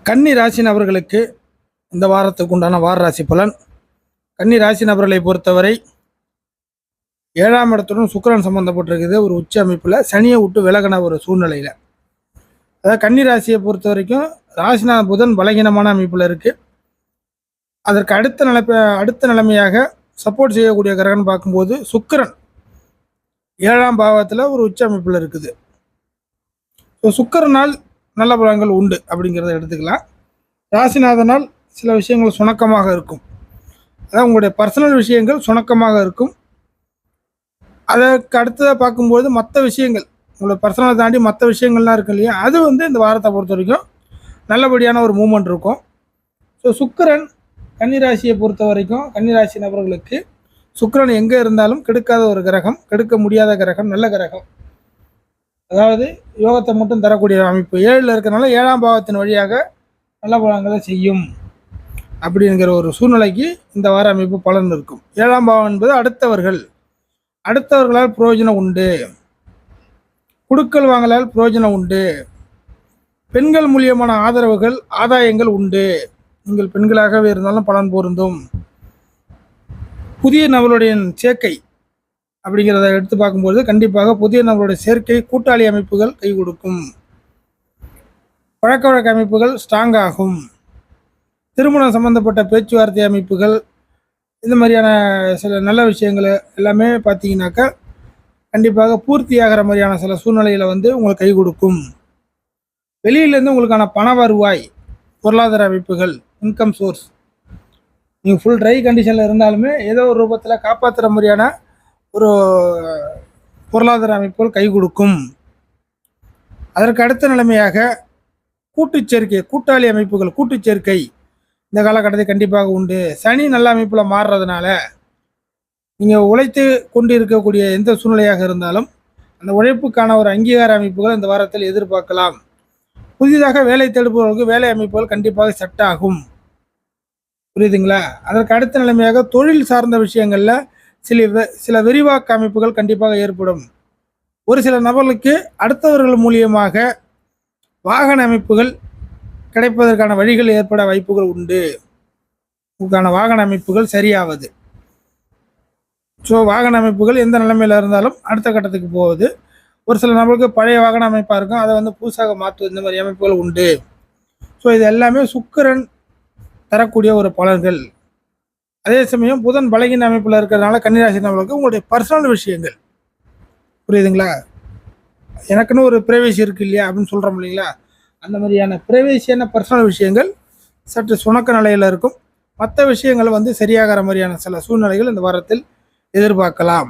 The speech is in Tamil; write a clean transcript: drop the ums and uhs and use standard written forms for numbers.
கன்னி ராசி நபர்களுக்கு இந்த வாரத்துக்கு உண்டான வார ராசி பலன். கன்னி ராசி நபர்களை பொறுத்தவரை 7ஆம் இடத்துடன் சுக்கிரன் சம்பந்தப்பட்டிருக்குது. ஒரு உச்ச அமைப்பில் சனியை விட்டு விலகின ஒரு சூழ்நிலையில், அதாவது கன்னி ராசியை பொறுத்த வரைக்கும் ராசிநாத புதன் பலகீனமான அமைப்பில் இருக்குது. அதற்கு அடுத்த நிலைமையாக சப்போர்ட் செய்யக்கூடிய கிரகம்னு பார்க்கும்போது சுக்கிரன் 7ஆம் பாவத்தில் ஒரு உச்ச அமைப்பில் இருக்குது. ஸோ சுக்கிரனால் நல்ல பலன்கள் உண்டு அப்படிங்கிறத எடுத்துக்கலாம். ராசிநாதனால் சில விஷயங்கள் சுணக்கமாக இருக்கும், அதாவது உங்களுடைய பர்சனல் விஷயங்கள் சுணக்கமாக இருக்கும். அதற்கு அடுத்ததாக பார்க்கும்போது மற்ற விஷயங்கள், உங்களோட பர்சனலை தாண்டி மற்ற விஷயங்கள்லாம் இருக்கு இல்லையா, அது இந்த வாரத்தை பொறுத்த வரைக்கும் நல்லபடியான ஒரு மூமெண்ட் இருக்கும். ஸோ சுக்கிரன் கன்னிராசியை பொறுத்த வரைக்கும் கன்னிராசி நபர்களுக்கு சுக்கிரன் எங்கே இருந்தாலும் கெடுக்காத ஒரு கிரகம், கெடுக்க முடியாத கிரகம், நல்ல கிரகம். அதாவது யோகத்தை மட்டும் தரக்கூடிய அமைப்பு 7ல் இருக்கிறனால 7ஆம் பாவத்தின் வழியாக நல்ல பலன்களை செய்யும் அப்படிங்கிற ஒரு சூழ்நிலைக்கு இந்த வார அமைப்பு பலன் இருக்கும். 7ஆம் பாவம் என்பது அடுத்தவர்களால் பிரயோஜனம் உண்டு, குடுக்கல் வாங்கலால் பிரயோஜனம் உண்டு, பெண்கள் மூலியமான ஆதரவுகள் ஆதாயங்கள் உண்டு. நீங்கள் பெண்களாகவே இருந்தாலும் பலன் பொருந்தும். புதிய நபருடைய சேர்க்கை அப்படிங்கிறத எடுத்து பார்க்கும்போது கண்டிப்பாக புதிய நபருடைய சேர்க்கை, கூட்டாளி அமைப்புகள் கை கொடுக்கும், பழக்க வழக்க அமைப்புகள் ஸ்ட்ராங் ஆகும், திருமணம் சம்பந்தப்பட்ட பேச்சுவார்த்தை அமைப்புகள், இந்த மாதிரியான சில நல்ல விஷயங்கள் எல்லாமே பார்த்தீங்கன்னாக்கா கண்டிப்பாக பூர்த்தியாகிற மாதிரியான சில சூழ்நிலைகளை உங்களுக்கு கை கொடுக்கும். வெளியிலேருந்து உங்களுக்கான பண வருவாய், பொருளாதார அமைப்புகள், இன்கம் சோர்ஸ், நீங்கள் ஃபுல் ட்ரை கண்டிஷனில் இருந்தாலுமே ஏதோ ஒரு ரூபத்தில் காப்பாற்றுற மாதிரியான ஒரு பொருளாதார அமைப்புகள் கை கொடுக்கும். அதற்கு அடுத்த நிலைமையாக கூட்டுச்சேர்க்கை, கூட்டாளி அமைப்புகள், கூட்டுச்சேர்க்கை இந்த காலகட்டத்தில் கண்டிப்பாக உண்டு. சனி நல்ல அமைப்பில் மாறுறதுனால நீங்கள் உழைத்து கொண்டு இருக்கக்கூடிய எந்த சூழ்நிலையாக இருந்தாலும் அந்த உழைப்புக்கான ஒரு அங்கீகார அமைப்புகள் இந்த வாரத்தில் எதிர்பார்க்கலாம். புதிதாக வேலை தேடுபவர்களுக்கு வேலை அமைப்புகள் கண்டிப்பாக செட் ஆகும். புரியுதுங்களா? அதற்கு அடுத்த நிலைமையாக தொழில் சார்ந்த விஷயங்களில் சில விரிவாக்க அமைப்புகள் கண்டிப்பாக ஏற்படும். ஒரு சில நபர்களுக்கு அடுத்தவர்கள் மூலியமாக வாகன அமைப்புகள் கிடைப்பதற்கான வழிகள் ஏற்பட வாய்ப்புகள் உண்டு. உங்களுக்கான வாகன அமைப்புகள் சரியாவது. ஸோ வாகன அமைப்புகள் எந்த நிலைமையில் இருந்தாலும் அடுத்த கட்டத்துக்கு போகுது. ஒரு சில நபர்களுக்கு பழைய வாகன அமைப்பாக இருக்கும், அதை புதுசாக மாற்றுவது, இந்த மாதிரி அமைப்புகள் உண்டு. ஸோ இது எல்லாமே சுக்கிரன் தரக்கூடிய ஒரு பலன்கள். அதே சமயம் புதன் பலகீன அமைப்பில் இருக்கிறதுனால கன்னிராசி நபர்களுக்கு உங்களுடைய பர்சனல் விஷயங்கள், புரியுதுங்களா, எனக்குன்னு ஒரு பிரைவேசி இருக்குது இல்லையா அப்படின்னு சொல்கிறோம் இல்லைங்களா, அந்த மாதிரியான பிரைவேசியான பர்சனல் விஷயங்கள் சற்று சுணக்க நிலையில் இருக்கும். மற்ற விஷயங்கள் சரியாகிற மாதிரியான சில சூழ்நிலைகள் இந்த வாரத்தில் எதிர்பார்க்கலாம்.